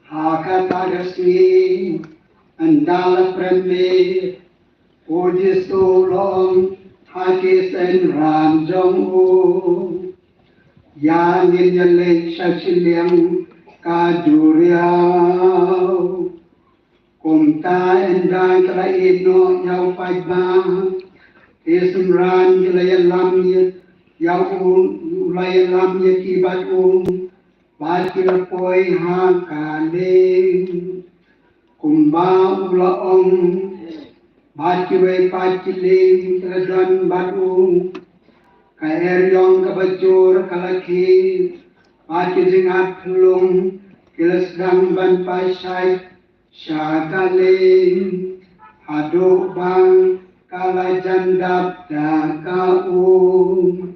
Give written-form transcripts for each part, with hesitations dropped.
Hakatagasmi andala preme ojisolong hakis and ramjong yang nyelek syachiliang kaduriau kumta endang kalaino yau pagba ismran jelayalamnya yau ulayalamnya kibat Bakil poi hakaling kumba ulaong bakiwe paciling kedan badung kaeryong kabacur kalaki pacilingat lung kilesdang ban pasai syakaling aduk bang kalajandap dakaung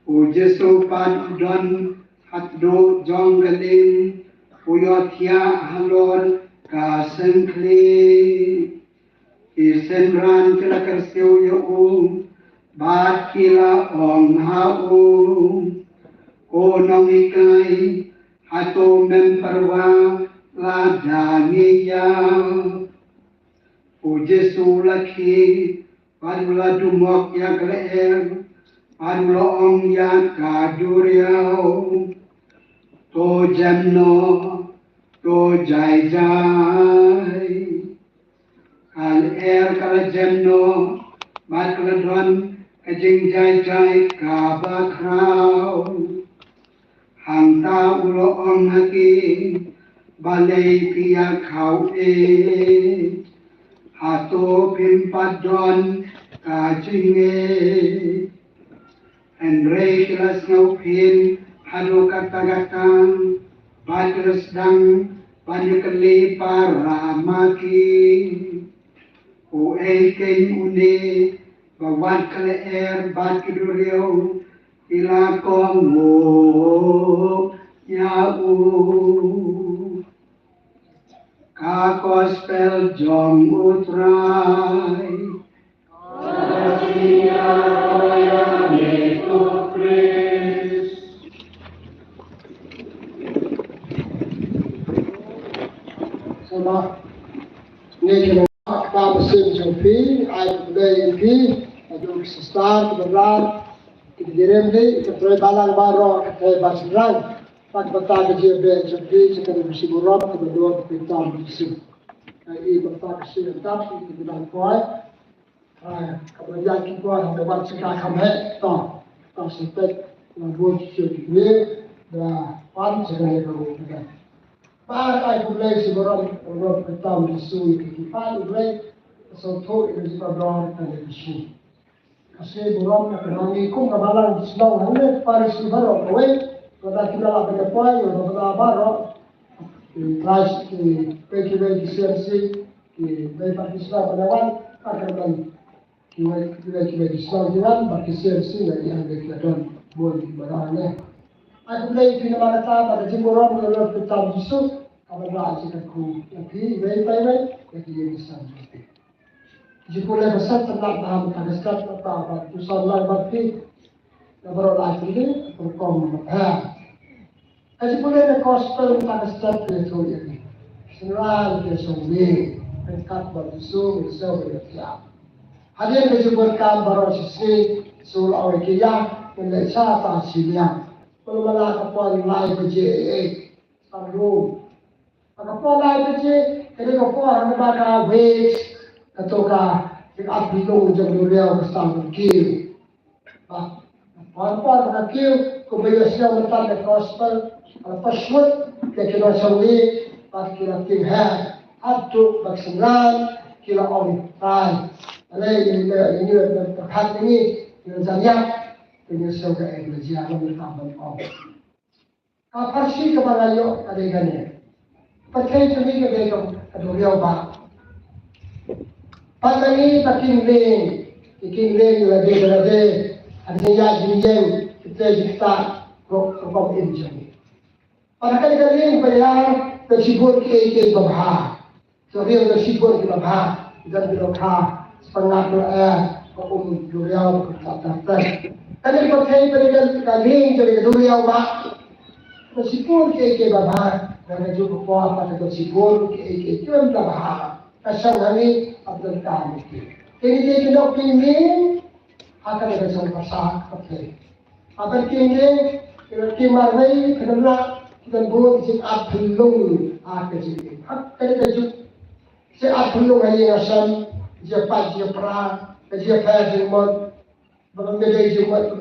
ujesupan udon Hatdo jonggaling Puyotia halor kasengkli Isenran kila kersiu yung Bat kila ong haung Konong ikay Hato memperwa Ladaniya Ujesu laki Padula dumok ya gleer Padula ong ya kaduriau To jamno, to jai jai, kal kal jamno, mat kaladron, kajing jai jai kabakrau, hangta ulo ong haki, balay piya kau hato pimpadron kajing Andre kilas ngaupin, Hado kata-kata, batas dang, panyakali para maki. O eken une, bawat kaleer, bat kiduriyo, ilakong mo, yau. Kakospel jong utray. Kasiya koyang itu pres. Sama ni kita mesin jampi, air budaya ini, ada sestar, benar, kita kirim ni, kita try balang baru, kita basiran, tak betah kerja jampi, kita mesti buruk, kita dua kita mesti, ini betah kerja tetap, kita dah kuat, kemudian kita ada buat sekarang kami, tak sepet, buat sesuatu, dah pan segala macam. Para budaya sebarang orang ketam disui kekipan budaya sentuh itu sebarang ada disui. Kasi buram na kanangi kung kabalang Islam hanggang Paris ni Baro, kawin, kada kilala ka na po ay, kada Baro, Christ, PQB, CMC, may Pakistan panawan, akan QB Islam dinan, bagi CMC na yang deklarasi boleh berani. Aku boleh pinamana pada jimuram lalu kita Yesus, kalau aja aku, tapi baik, jadi Islam. Jika besar ternak dalam kagesat apa usaha bakti, nampaklah lagi berkom. Jadi boleh gospel kagesat itu ini. Semua itu semua berkat bersusu bersedia. Hadiah berjumpa baru sisi sul awikia melecah tahsilia. Kalau malah kapal lain berje, sanggup. Kapal lain berje, kalau kapal hanya pada wait. Atau jika bingung jam dunia bersama kiu, apa kiu, kebiasaan mentang gospel, pasut, kita sendiri, kita tinggal, atau bersenang, kita orang lain. Ini terhad ini, kita jangan, kita sebagai Indonesia bertambah orang. Apa sih kebanyakan ada yang pakai cumi kebanyakan dunia bah. Pagi iking ling lagi, artinya jinjeng kita rokom injeng. Pada kali bayar tersibuk ke babha, jadi tersibuk ke babha dan birokha setengah duriau tercatat. Kali pakai kali jadi duriau bah tersibuk ke babha dan juga apa tersibuk ke babha. Kasang kami Abdul Karim. Ini kita pilih akan ada pasal pakai. Akan pilih kita marwai kita buat si Abdul akan jadi. Akan ada si Abdul hari asam dia pra dia jumat bagaimana jumat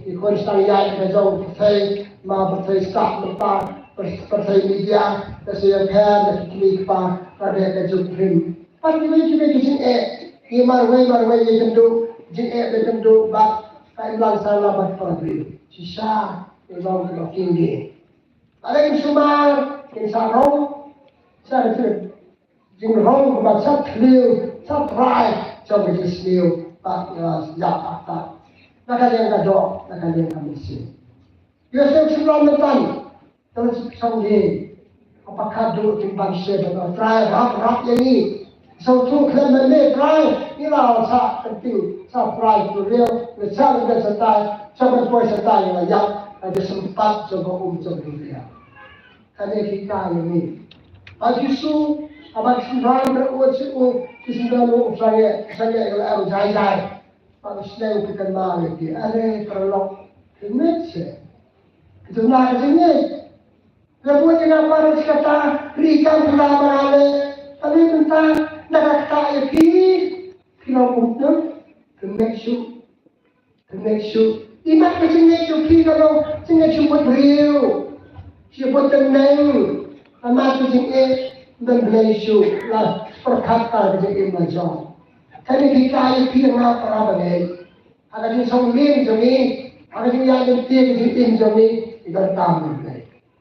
ikon setengah kita jauh pakai pakai staf mentah pakai media kasi dan kini pa pada kejutrim. Pasti juga di marwai yang kendu bak kain langsung labat pergi. Sisa memang kita tinggi. Ada yang sumar, yang sarong, saya itu jingrong baca clear, surprise, coba disliu, tak sejak tak. Nak ada yang kado, nak ada yang kamisi. Yosef sebelum metan, terus sanggup. Apakah dulu timbang saya try rap yang ini so tu kena try ni lah sah penting sah try tu real macam mana setai coba buat setai yang ada sempat coba coba dia kerana kita ini bagi su abang sudah beruat di dalam saya kalau jai pada selain kita lagi ada perlu kemit itu nak kemit. Lepas itu para kata berikan pelajaran, tapi tentang nak kaya kita untuk to make sure. Imat macam ni kalau sini cuma beriu, cuma tenang, amat macam dan beriu lah perkata macam macam. Kali kita yang apa ni? Agar dia songlim jami, agar dia yang tiap jami, ikan tamu.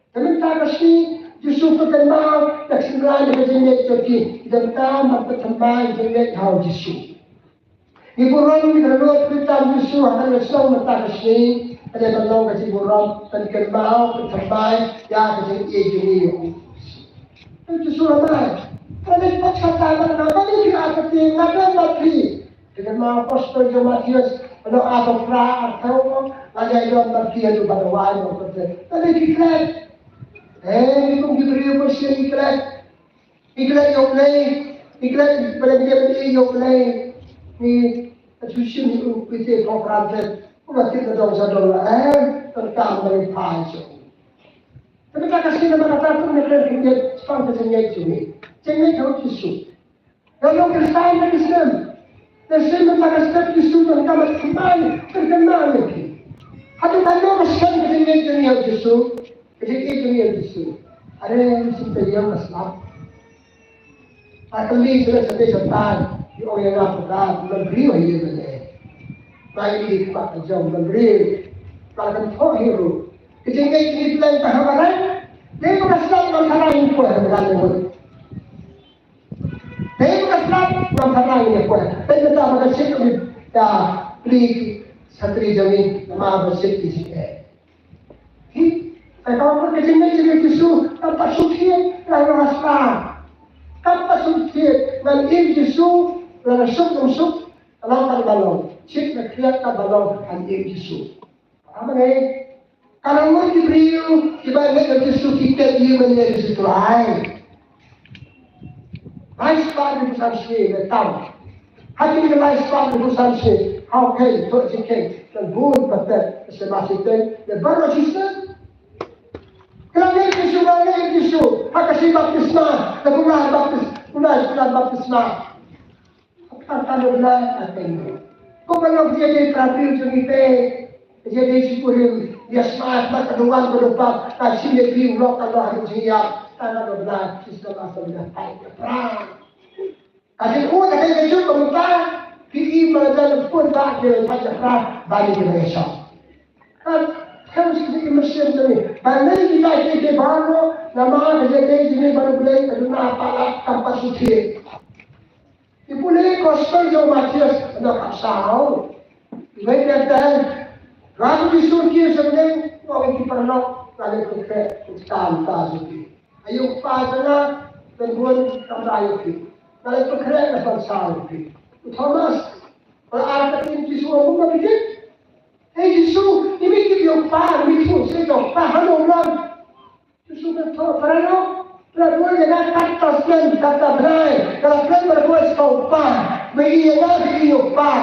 Kami tak kasi Yusuf berkenal tak sembilan dengan jadi dan tak bertambah dengan hal Yusuf. Ibu orang berdoa kita Yusuf akan bersama tak kasi ada kalau kasi ibu orang berkenal bertambah ya kasi ini. Yusuf apa? Kalau kita kata apa ni kita akan nak lagi. Dengan apostol Matius kalau apa atau ada yang berkian pada wajib betul. Tapi kita kung diberiyo mo siya iklat yung lay, iklat palagyan yung lay, ni asusin ni upite kong project, umatin na daw sa dola, tentang may paso. Tapi kasi naman natatong na kaya spanta sa niya ito niya kau Yesus. Kalau Kristen dan Islam, Islam mengatakan Yesus dan kamu kembali terkenal lagi. Hati tahu Kristen dan niya Yesus. Jadi itu yang disu. Ada yang simpeliam Islam. Akali sudah sampai setan. Di orang yang apa? Memberi wahyu saja. Baik pak jom memberi kalau kan hero ketika ini plan tahanan dia bukan sedang mengharap info dengan lembut dia bukan sedang mengharap info dia tetap berkasih dah beli satri jamin nama bersih di sini kalau pun ketika ini Yesus tanpa suci lalu raslah tanpa suci dan ini Yesus lalu suk lalu balong cik na kriat ka balong ang Yesus. Apa ni? Kalau mo Jibril, iba na Yesus kita dia menjadi Yesus lain. Lifespan itu sampai tahu. Hati ni lifespan itu sampai how can to sikit dan buat betul semasa dan baru Yesus. Kalau Yesus orang Yesus, hak si baptisma, kemudian baptisma. Kalau benar atau kung ano dia trafil sumite, dia sipuril, dia smart ba kaduan berupa kasih di blok Allah siya, tanah benar sistem asal dah tahu perang. Kasi una kay Yesus kumita, pili malagal pun ba ke pada perang balik ke Malaysia. Kan sisi immersion ni, balai kita ke baru nama kerja ini baru boleh aduna apa tanpa suci. Ipulih gospel yang Matius nak kasau. Baik dan ragu disurki sebenarnya orang kita pernah kalau kita tahu ayo pasana dan buat kamera itu. Kalau itu keren apa sahaja itu. Thomas kalau ada tim Yesus bukan begitu. Yesus ini kita par Yesus itu paham orang. Yesus itu pernah Lalu dia kata sen kata berai kalau sen berbuat sopan berialah beriupan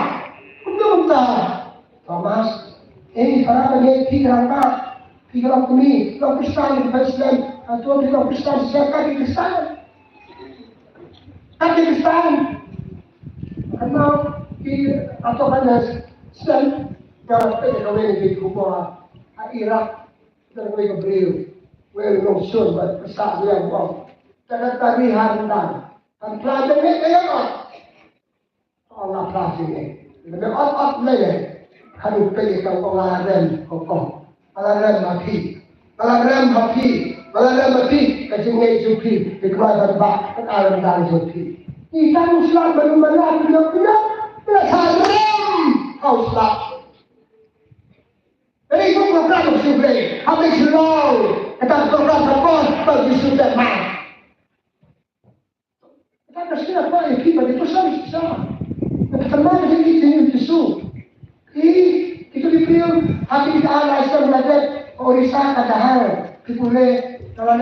betul tak Thomas ini para pikiran kami kalau Kristen di Islam atau di Kristen siapa di Kristen karena atau kan Islam dalam perjalanan di Kuba Irak dan Gabriel well no sure but besar dia buat jangan tadi handan dan pelajar ni kaya kan Allah pelajar ni lebih otak lagi kami pergi ke pengalaman kokong pengalaman mati kecingnya jupi di keluarga bak pengalaman dari jupi kita Muslim belum menang bila salam kau Islam jadi itu program Muslim habis lalu kita program support bagi sudah mah. Kita sudah apa ekipa itu sama. Kita mana jadi jenis Yesus. Itu dipilih hati kita Allah Islam belajar orisa kadahan. Kita boleh kalau